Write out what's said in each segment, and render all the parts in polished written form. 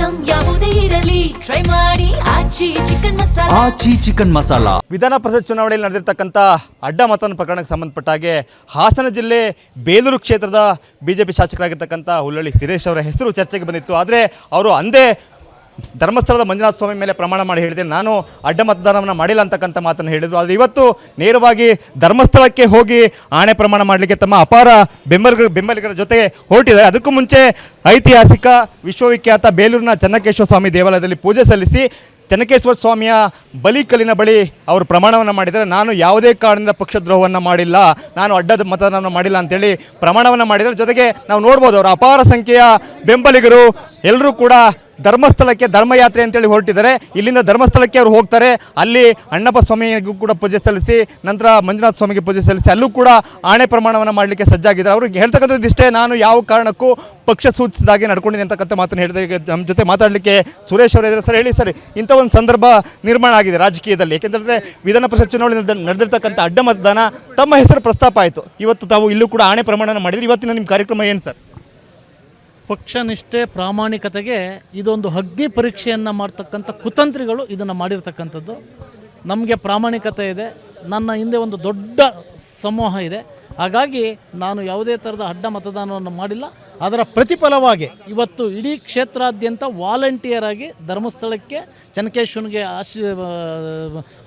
Item ಯಾವುದೇ ಇರಲಿ try ಮಾಡಿ ಆಚಿ ಚಿಕನ್ ಮಸಾಲಾ. ವಿಧಾನ ಪರಿಷತ್ ಚುನಾವಣೆಯಲ್ಲಿ ನಡೆದಿರ್ತಕ್ಕಂಥ ಅಡ್ಡ ಮತದಾನ ಪ್ರಕರಣಕ್ಕೆ ಸಂಬಂಧಪಟ್ಟ ಹಾಗೆ ಹಾಸನ ಜಿಲ್ಲೆ ಬೇಲೂರು ಕ್ಷೇತ್ರದ ಬಿಜೆಪಿ ಶಾಸಕರಾಗಿರ್ತಕ್ಕಂಥ ಹುಲ್ಲಳ್ಳಿ ಸುರೇಶ್ ಅವರ ಹೆಸರು ಚರ್ಚೆಗೆ ಬಂದಿತ್ತು. ಆದರೆ ಅವರು ಅಂದೇ ಧರ್ಮಸ್ಥಳದ ಮಂಜುನಾಥ ಸ್ವಾಮಿ ಮೇಲೆ ಪ್ರಮಾಣ ಮಾಡಿ ಹೇಳಿದೆ, ನಾನು ಅಡ್ಡ ಮತದಾನವನ್ನು ಮಾಡಿಲ್ಲ ಅಂತಕ್ಕಂಥ ಮಾತನ್ನು ಹೇಳಿದರು. ಆದರೆ ಇವತ್ತು ನೇರವಾಗಿ ಧರ್ಮಸ್ಥಳಕ್ಕೆ ಹೋಗಿ ಆಣೆ ಪ್ರಮಾಣ ಮಾಡಲಿಕ್ಕೆ ತಮ್ಮ ಅಪಾರ ಬೆಂಬಲಿಗರ ಜೊತೆ ಹೊರಟಿದ್ದಾರೆ. ಅದಕ್ಕೂ ಮುಂಚೆ ಐತಿಹಾಸಿಕ ವಿಶ್ವವಿಖ್ಯಾತ ಬೇಲೂರಿನ ಚೆನ್ನಕೇಶ್ವರ ಸ್ವಾಮಿ ದೇವಾಲಯದಲ್ಲಿ ಪೂಜೆ ಸಲ್ಲಿಸಿ ಚೆನ್ನಕೇಶ್ವರ ಸ್ವಾಮಿಯ ಬಲಿಕಲ್ಲಿನ ಬಳಿ ಅವರು ಪ್ರಮಾಣವನ್ನು ಮಾಡಿದ್ದಾರೆ. ನಾನು ಯಾವುದೇ ಕಾರಣದಿಂದ ಪಕ್ಷದ್ರೋಹವನ್ನು ಮಾಡಿಲ್ಲ, ನಾನು ಅಡ್ಡದ ಮತದಾನವನ್ನು ಮಾಡಿಲ್ಲ ಅಂತೇಳಿ ಪ್ರಮಾಣವನ್ನು ಮಾಡಿದ್ದಾರೆ. ಜೊತೆಗೆ ನಾವು ನೋಡ್ಬೋದು ಅವರ ಅಪಾರ ಸಂಖ್ಯೆಯ ಬೆಂಬಲಿಗರು ಎಲ್ಲರೂ ಕೂಡ ಧರ್ಮಸ್ಥಳಕ್ಕೆ ಧರ್ಮಯಾತ್ರೆ ಅಂತೇಳಿ ಹೊರಟಿದ್ದಾರೆ. ಇಲ್ಲಿಂದ ಧರ್ಮಸ್ಥಳಕ್ಕೆ ಅವರು ಹೋಗ್ತಾರೆ, ಅಲ್ಲಿ ಅಣ್ಣಪ್ಪ ಸ್ವಾಮಿಗೂ ಕೂಡ ಪೂಜೆ ಸಲ್ಲಿಸಿ ನಂತರ ಮಂಜುನಾಥ ಸ್ವಾಮಿಗೆ ಪೂಜೆ ಸಲ್ಲಿಸಿ ಅಲ್ಲೂ ಕೂಡ ಆಣೆ ಪ್ರಮಾಣವನ್ನು ಮಾಡಲಿಕ್ಕೆ ಸಜ್ಜಾಗಿದ್ದಾರೆ. ಅವ್ರಿಗೆ ಹೇಳ್ತಕ್ಕಂಥದ್ದು ಇಷ್ಟೇ, ನಾನು ಯಾವ ಕಾರಣಕ್ಕೂ ಪಕ್ಷ ಸೂಚಿಸಿದಾಗೆ ನಡ್ಕೊಂಡಿದ್ದೀನಿ ಅಂತಕ್ಕಂಥ ಮಾತನ್ನು ಹೇಳಿದೆ. ನಮ್ಮ ಜೊತೆ ಮಾತಾಡಲಿಕ್ಕೆ ಸುರೇಶ್ ಅವರು ಇದ್ದಾರೆ. ಸರ್ ಹೇಳಿ ಸರ್, ಇಂಥ ಒಂದು ಸಂದರ್ಭ ನಿರ್ಮಾಣ ಆಗಿದೆ ರಾಜಕೀಯದಲ್ಲಿ, ಏಕೆಂದರೆ ವಿಧಾನ ಪರಿಷತ್ ಚುನಾವಣೆ ನಡೆದಿರ್ತಕ್ಕಂಥ ಅಡ್ಡ ಮತದಾನ ತಮ್ಮ ಹೆಸರು ಪ್ರಸ್ತಾಪ ಆಯಿತು. ಇವತ್ತು ತಾವು ಇಲ್ಲೂ ಕೂಡ ಆಣೆ ಪ್ರಮಾಣ ಮಾಡಿದರೆ, ಇವತ್ತಿನ ನಿಮ್ಮ ಕಾರ್ಯಕ್ರಮ ಏನು ಸರ್? ಪಕ್ಷನಿಷ್ಠೆ ಪ್ರಾಮಾಣಿಕತೆಗೆ ಇದೊಂದು ಅಗ್ನಿ ಪರೀಕ್ಷೆಯನ್ನು ಮಾಡ್ತಕ್ಕಂಥ ಕುತಂತ್ರಿಗಳು ಇದನ್ನು ಮಾಡಿರ್ತಕ್ಕಂಥದ್ದು. ನಮಗೆ ಪ್ರಾಮಾಣಿಕತೆ ಇದೆ, ನನ್ನ ಹಿಂದೆ ಒಂದು ದೊಡ್ಡ ಸಮೂಹ ಇದೆ. ಹಾಗಾಗಿ ನಾನು ಯಾವುದೇ ಥರದ ಅಡ್ಡ ಮತದಾನವನ್ನು ಮಾಡಿಲ್ಲ. ಅದರ ಪ್ರತಿಫಲವಾಗಿ ಇವತ್ತು ಇಡೀ ಕ್ಷೇತ್ರಾದ್ಯಂತ ವಾಲಂಟಿಯರ್ ಆಗಿ ಧರ್ಮಸ್ಥಳಕ್ಕೆ ಚೆನ್ನಕೇಶ್ವರನಿಗೆ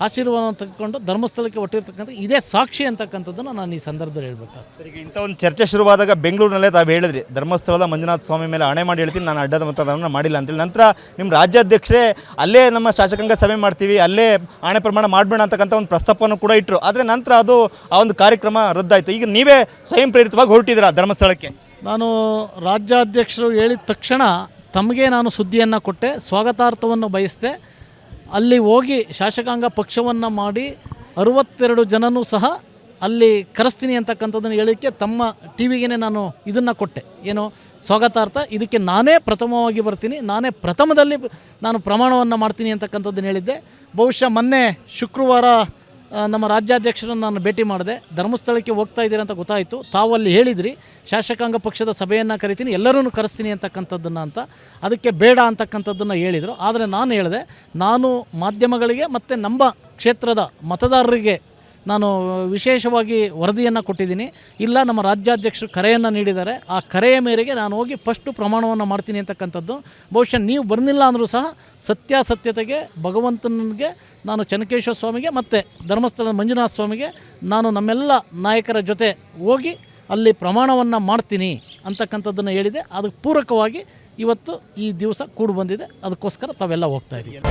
ಆಶೀರ್ವಾದ ತೆಗೆದುಕೊಂಡು ಧರ್ಮಸ್ಥಳಕ್ಕೆ ಹೊಟ್ಟಿರ್ತಕ್ಕಂಥ ಇದೇ ಸಾಕ್ಷಿ ಅಂತಕ್ಕಂಥದ್ದನ್ನು ನಾನು ಈ ಸಂದರ್ಭದಲ್ಲಿ ಹೇಳ್ಬೇಕಾಗ್ತದೆ. ಈಗ ಇಂಥ ಒಂದು ಚರ್ಚೆ ಶುರುವಾದಾಗ ಬೆಂಗಳೂರಿನಲ್ಲೇ ತಾವು ಹೇಳಿದ್ರಿ, ಧರ್ಮಸ್ಥಳದ ಮಂಜುನಾಥ ಸ್ವಾಮಿ ಮೇಲೆ ಆಣೆ ಮಾಡಿ ಹೇಳ್ತೀನಿ, ನಾನು ಅಡ್ಡದ ಮತದಾನ ಮಾಡಿಲ್ಲ ಅಂತೇಳಿ. ನಂತರ ನಿಮ್ಮ ರಾಜ್ಯಾಧ್ಯಕ್ಷರೇ ಅಲ್ಲೇ ನಮ್ಮ ಶಾಸಕಾಂಗ ಸಭೆ ಮಾಡ್ತೀವಿ, ಅಲ್ಲೇ ಆಣೆ ಪ್ರಮಾಣ ಮಾಡಬೇಡ ಅಂತಕ್ಕಂಥ ಒಂದು ಪ್ರಸ್ತಾಪವನ್ನು ಕೂಡ ಇಟ್ಟರು. ಆದರೆ ನಂತರ ಅದು ಆ ಒಂದು ಕಾರ್ಯಕ್ರಮ ರದ್ದಾಯಿತು. ಈಗ ನೀವೇ ಸ್ವಯಂ ಪ್ರೇರಿತವಾಗಿ ಹೊರಟಿದ್ದೀರಾ ಧರ್ಮಸ್ಥಳಕ್ಕೆ. ನಾನು ರಾಜ್ಯಾಧ್ಯಕ್ಷರು ಹೇಳಿದ ತಕ್ಷಣ ತಮಗೆ ನಾನು ಸುದ್ದಿಯನ್ನು ಕೊಟ್ಟೆ, ಸ್ವಾಗತಾರ್ಥವನ್ನು ಬಯಸಿದೆ. ಅಲ್ಲಿ ಹೋಗಿ ಶಾಸಕಾಂಗ ಪಕ್ಷವನ್ನು ಮಾಡಿ 62 ಜನನೂ ಸಹ ಅಲ್ಲಿ ಕರೆಸ್ತೀನಿ ಅಂತಕ್ಕಂಥದ್ದನ್ನು ಹೇಳಿಕ್ಕೆ ತಮ್ಮ ಟಿ ವಿಗೆ ನಾನು ಇದನ್ನು ಕೊಟ್ಟೆ, ಏನು ಸ್ವಾಗತಾರ್ಥ. ಇದಕ್ಕೆ ನಾನೇ ಪ್ರಥಮವಾಗಿ ಬರ್ತೀನಿ, ನಾನೇ ಪ್ರಥಮದಲ್ಲಿ ನಾನು ಪ್ರಮಾಣವನ್ನು ಮಾಡ್ತೀನಿ ಅಂತಕ್ಕಂಥದ್ದನ್ನು ಹೇಳಿದ್ದೆ. ಬಹುಶಃ ಮೊನ್ನೆ ಶುಕ್ರವಾರ ನಮ್ಮ ರಾಜ್ಯಾಧ್ಯಕ್ಷರನ್ನು ನಾನು ಭೇಟಿ ಮಾಡಿದೆ. ಧರ್ಮಸ್ಥಳಕ್ಕೆ ಹೋಗ್ತಾ ಇದ್ದೀರಿ ಅಂತ ಗೊತ್ತಾಯಿತು. ತಾವು ಅಲ್ಲಿ ಹೇಳಿದ್ರಿ ಶಾಸಕಾಂಗ ಪಕ್ಷದ ಸಭೆಯನ್ನು ಕರಿತೀನಿ, ಎಲ್ಲರೂ ಕರೆಸ್ತೀನಿ ಅಂತಕ್ಕಂಥದ್ದನ್ನು ಅಂತ. ಅದಕ್ಕೆ ಬೇಡ ಅಂತಕ್ಕಂಥದ್ದನ್ನು ಹೇಳಿದರು. ಆದರೆ ನಾನು ಹೇಳಿದೆ, ನಾನು ಮಾಧ್ಯಮಗಳಿಗೆ ಮತ್ತು ನಮ್ಮ ಕ್ಷೇತ್ರದ ಮತದಾರರಿಗೆ ನಾನು ವಿಶೇಷವಾಗಿ ವರದಿಯನ್ನು ಕೊಟ್ಟಿದ್ದೀನಿ. ಇಲ್ಲ, ನಮ್ಮ ರಾಜ್ಯಾಧ್ಯಕ್ಷರು ಕರೆಯನ್ನು ನೀಡಿದ್ದಾರೆ, ಆ ಕರೆಯ ಮೇರೆಗೆ ನಾನು ಹೋಗಿ ಫಸ್ಟು ಪ್ರಮಾಣವನ್ನು ಮಾಡ್ತೀನಿ ಅಂತಕ್ಕಂಥದ್ದು. ಬಹುಶಃ ನೀವು ಬರ್ನಿಲ್ಲ ಅಂದರೂ ಸಹ ಸತ್ಯಾಸತ್ಯತೆಗೆ ಭಗವಂತನಿಗೆ ನಾನು ಚೆನ್ನಕೇಶ್ವರ ಸ್ವಾಮಿಗೆ ಮತ್ತು ಧರ್ಮಸ್ಥಳದ ಮಂಜುನಾಥ ಸ್ವಾಮಿಗೆ ನಾನು ನಮ್ಮೆಲ್ಲ ನಾಯಕರ ಜೊತೆ ಹೋಗಿ ಅಲ್ಲಿ ಪ್ರಮಾಣವನ್ನು ಮಾಡ್ತೀನಿ ಅಂತಕ್ಕಂಥದ್ದನ್ನು ಹೇಳಿದೆ. ಅದಕ್ಕೆ ಪೂರಕವಾಗಿ ಇವತ್ತು ಈ ದಿವಸ ಕೂಡಿ ಬಂದಿದೆ. ಅದಕ್ಕೋಸ್ಕರ ತಾವೆಲ್ಲ ಹೋಗ್ತಾ ಇದ್ದೀವಿ.